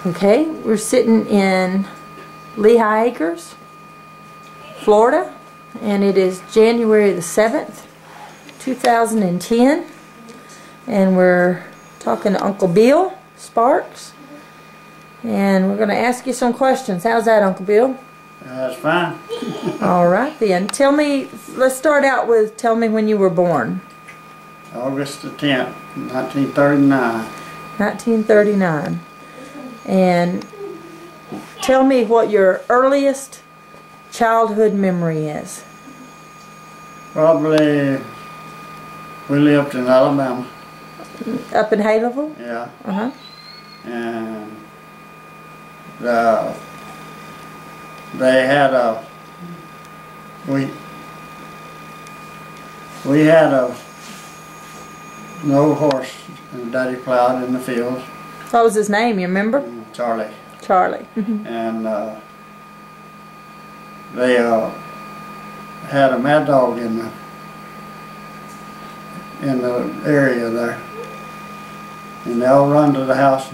Okay, we're sitting in Lehigh Acres, Florida, and it is January the 7th, 2010, and we're talking to Uncle Bill Sparks, and we're going to ask you some questions. How's that, Uncle Bill? That's fine. All right then. Tell me, let's start out with, tell me when you were born. August the 10th, 1939. 1939. And tell me what your earliest childhood memory is. Probably, we lived in Alabama. Up in Haleville? Yeah. Uh-huh. And they had a, we had an old horse and Daddy plowed in the fields. What was his name, you remember? Charlie. Charlie. And they had a mad dog in the area there, and they all run to the house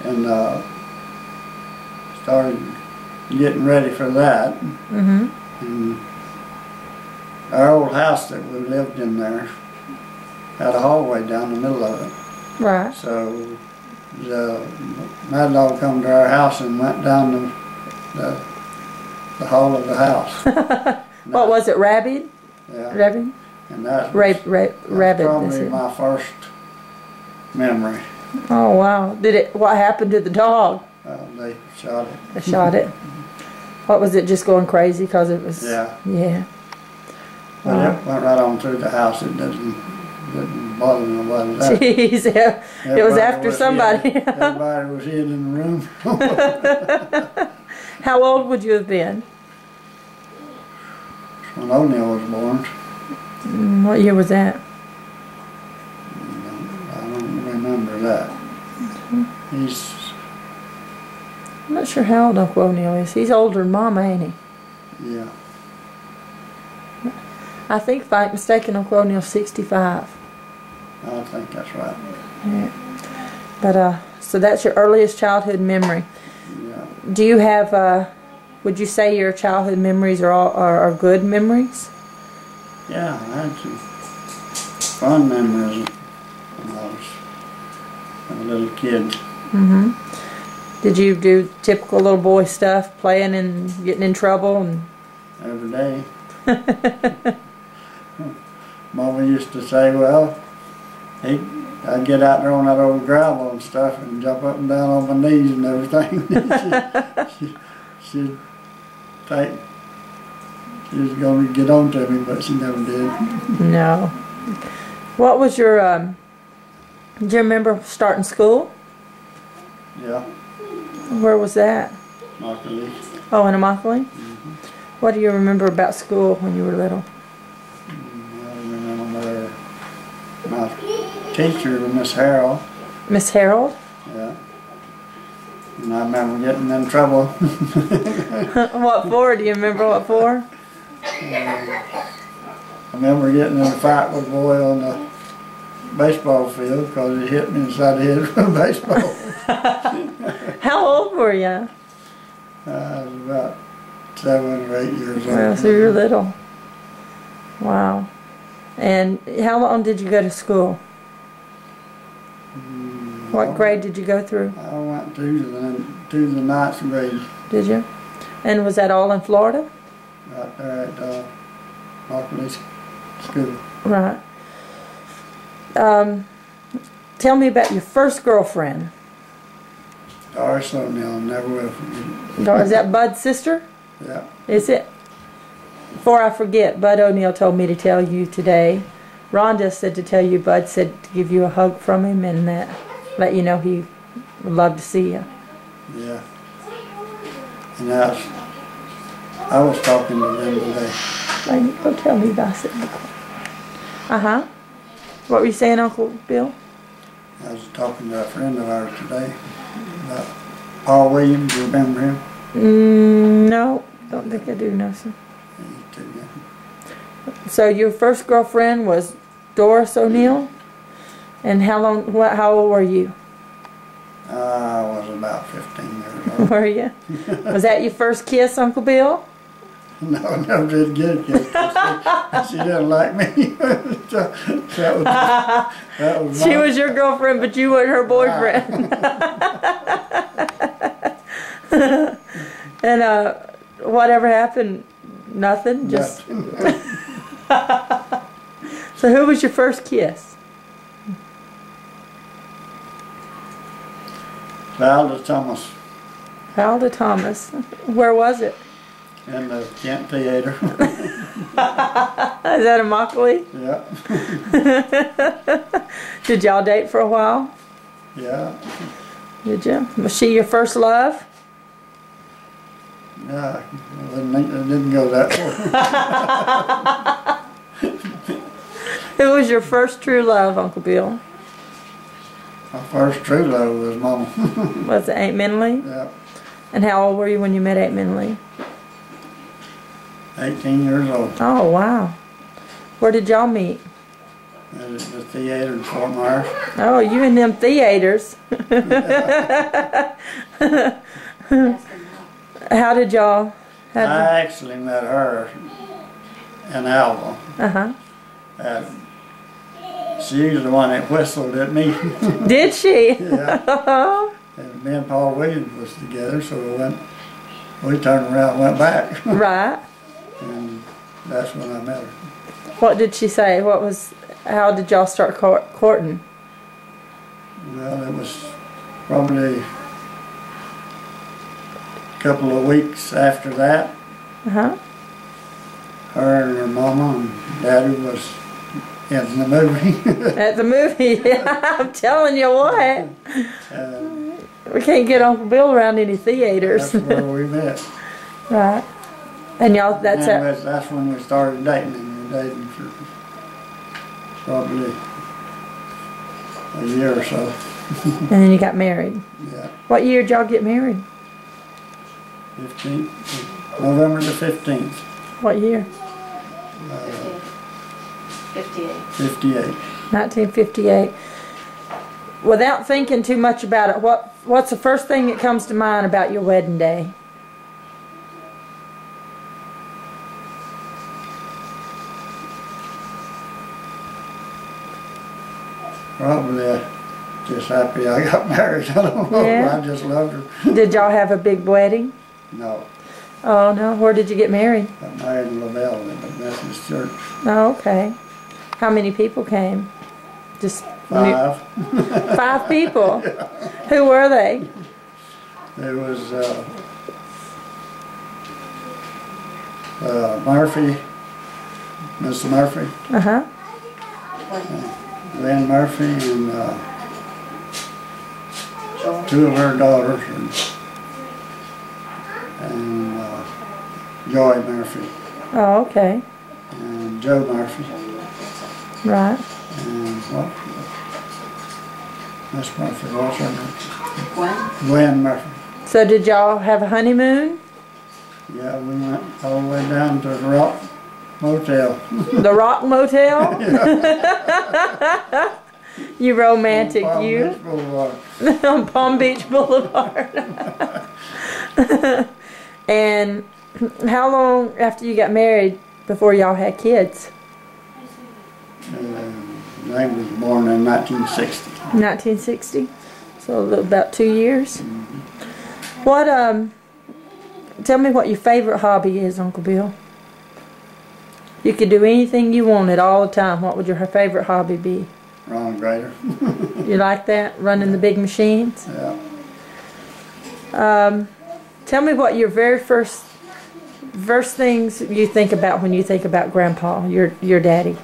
and started getting ready for that. And our old house that we lived in there had a hallway down the middle of it. Right. So the mad dog come to our house and went down the hall of the house. What was it, Rabbit? Yeah. Rabbit? And that's Rabbit. probably my first memory. Oh wow! What happened to the dog? They shot it. They shot it. What was it? Just going crazy because it was. Yeah. Yeah. But it went right on through the house. It didn't bother nobody. Jeez, yeah. It was after somebody. Everybody was hid in the room. How old would you have been? When O'Neill was born. What year was that? I don't remember that. He's. I'm not sure how old Uncle O'Neill is. He's older than Mama, ain't he? Yeah. I think, if I'm not mistaken, Uncle O'Neill's 65. I think that's right. Yeah. But so that's your earliest childhood memory. Yeah. Do you have? Would you say your childhood memories are good memories? Yeah, I had some fun memories when I was a little kid. Did you do typical little boy stuff, playing and getting in trouble? And Every day. Mama used to say, well, I'd get out there on that old gravel and stuff and jump up and down on my knees and everything. She'd think she was going to get on to me, but she never did. No. What was your, do you remember starting school? Yeah. Where was that? Immokalee. Oh, in Immokalee? What do you remember about school when you were little? I remember my teacher, Miss Harrell. Miss Harold? Yeah. And I remember getting in trouble. What for? Do you remember what for? I remember getting in a fight with a boy on the baseball field because he hit me inside the head with a baseball. How old were you? I was about 7 or 8 years old. Well, so you were little. Wow. And how long did you go to school? What grade did you go through? I went to the 9th grade. Did you? And was that all in Florida? Right there at Immokalee School. Right. Tell me about your first girlfriend. Doris O'Neill, never will forget. Is that Bud's sister? Yeah. Is it? Before I forget, Bud O'Neill told me to tell you today. Rhonda said to tell you, Bud said to give you a hug from him and that let you know he would love to see you. Yeah. And I was talking to them today. Go tell me about it. Uh-huh. What were you saying, Uncle Bill? I was talking to a friend of ours today about Paul Williams. Do you remember him? No, don't think I do, no, sir. He's too young. So your first girlfriend was Doris O'Neill? And how old were you? I was about 15 years old. Were you? Was that your first kiss, Uncle Bill? No, I never did get a kiss. She didn't like me. So that was She was your girlfriend, but you weren't her boyfriend. And whatever happened? Nothing? Just. So who was your first kiss? Valda Thomas Valda Thomas. Where was it? in the Kent Theater. Is that in Immokalee? Yeah. Did y'all date for a while? Yeah. Did you? Was she your first love? Yeah. Well, it didn't go that far. Who was your first true love, Uncle Bill? My first true love was Mama. Was it Aunt Minley? Yeah. And how old were you when you met Aunt Minley? 18 years old. Oh, wow. Where did y'all meet? At the theater in Fort Myers. Oh, you and them theaters. How did y'all? I actually met her in Alva. Uh-huh. She was the one that whistled at me. Did she? Yeah. And me and Paul Williams was together, so we turned around and went back. Right. And that's when I met her. What did she say? How did y'all start courting? Well, it was probably a couple of weeks after that. Uh-huh. Her and her mama and daddy was in the movie. At the movie, I'm telling you what. We can't get Uncle Bill around any theaters. That's where we met. Right. And y'all, that's when we started dating, and we were dating for probably a year or so. And then you got married. Yeah. What year did y'all get married? 15th, November the 15th. What year? 58. 58. 1958. Without thinking too much about it, what's the first thing that comes to mind about your wedding day? Probably just happy I got married. I don't know. Yeah. I just loved her. Did y'all have a big wedding? No. Oh, no. Where did you get married? Got married in LaBelle in the Methodist Church. Oh, okay. How many people came? Just 5. 5 people? Yeah. Who were they? There was Murphy, Mr. Murphy. Uh-huh. Lynn Murphy and 2 of her daughters and Joy Murphy Oh, okay. and Joe Murphy Right. and what? Miss Murphy, what's her name? When? Gwen Murphy. So did y'all have a honeymoon? Yeah, we went all the way down to the Rock Motel. The Rock Motel? You romantic, On Palm you. Beach Boulevard. On Palm Beach Boulevard. And how long after you got married before y'all had kids? They was born in 1960. 1960. So about 2 years. Mm-hmm. What tell me what your favorite hobby is, Uncle Bill. You could do anything you wanted all the time. What would your favorite hobby be? Ron Grader. You like that? Running the big machines? Yeah. Tell me what your very first things you think about when you think about Grandpa, your daddy.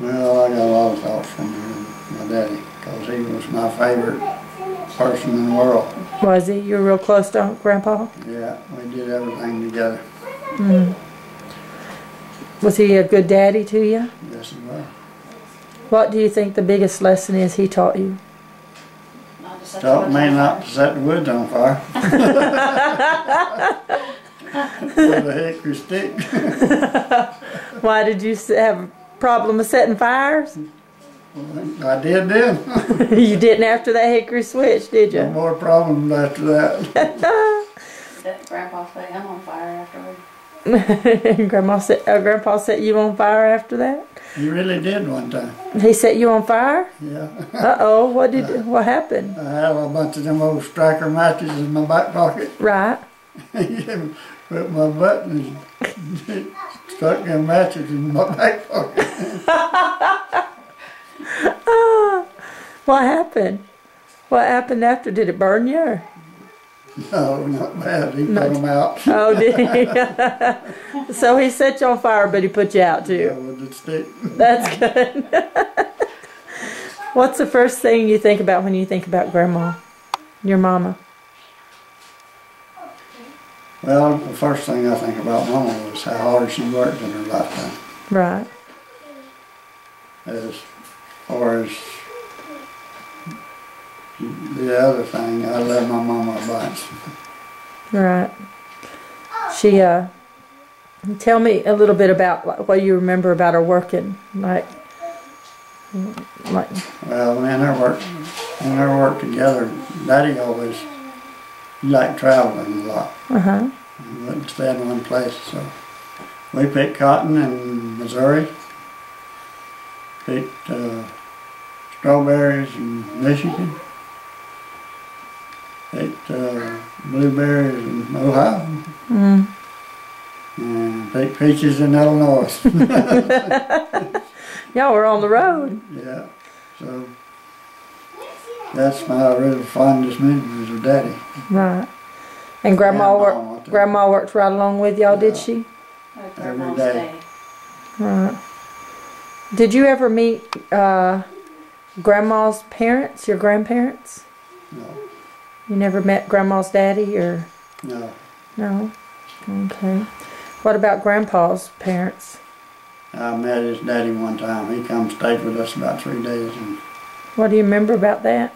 Well, I got a lot of thoughts from my daddy because he was my favorite person in the world. Was he? You were real close to Grandpa? Yeah, we did everything together. Mm. Was he a good daddy to you? Yes, he was. What do you think the biggest lesson is he taught you? Taught me not to set the woods on fire. With a hickory stick. Why did you have a problem with setting fires? I did then. You didn't after that hickory switch, did you? No more problems after that. Did Grandpa say I'm on fire afterward? Grandpa set you on fire after that? He really did one time. He set you on fire? Yeah. Uh-oh, what happened? I had a bunch of them old striker matches in my back pocket. Right. He put my buttons, stuck them matches in my back pocket. What happened? What happened after? Did it burn you? Or? No, not bad. He put them out. Oh, did he? So he set you on fire, but he put you out Yeah, too. with the stick. That's good. What's the first thing you think about when you think about Grandma? Your mama? Well, the first thing I think about Mama was how hard she worked in her lifetime. Right. As far as the other thing, I love my mama a bunch. Right. She, tell me a little bit about what you remember about her working, like. Well, when I worked together, Daddy always liked traveling a lot. Uh-huh. He wouldn't stay in one place, so we picked cotton in Missouri, picked strawberries in Michigan, picked blueberries in Ohio, and picked peaches in Illinois. Y'all were on the road. Yeah, so that's my real fondest memories of Daddy. Right. And Grandma worked right along with y'all, did she? Every day. Right. Did you ever meet Grandma's parents, your grandparents? No. You never met Grandma's daddy, or? No. No? Okay. What about Grandpa's parents? I met his daddy one time. He come stayed with us about 3 days, and What do you remember about that?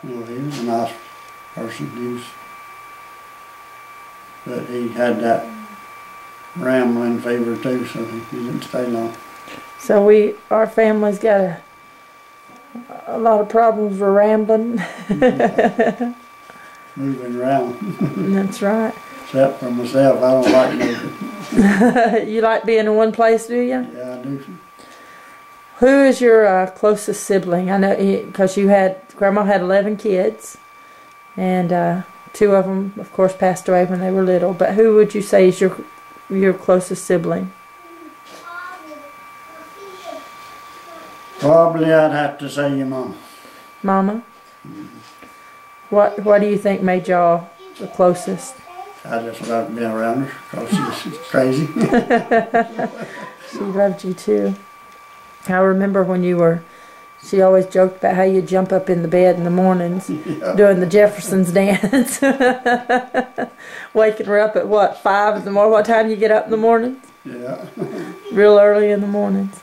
well, he was a nice person. But he had that rambling fever too, so he didn't stay long. So our family's got a lot of problems with rambling. Moving around. That's right. Except for myself, I don't like moving. You like being in one place, do you? Yeah, I do. Who is your closest sibling? I know because Grandma had 11 kids, and 2 of them, of course, passed away when they were little. But who would you say is your closest sibling? Probably I'd have to say your mama. Mama? What do you think made y'all the closest? I just loved being around her because she's crazy. She loved you too. I remember when she always joked about how you jump up in the bed in the mornings doing the Jeffersons dance. Waking her up at what, 5 in the morning? What time you get up in the morning? Yeah. Real early in the mornings.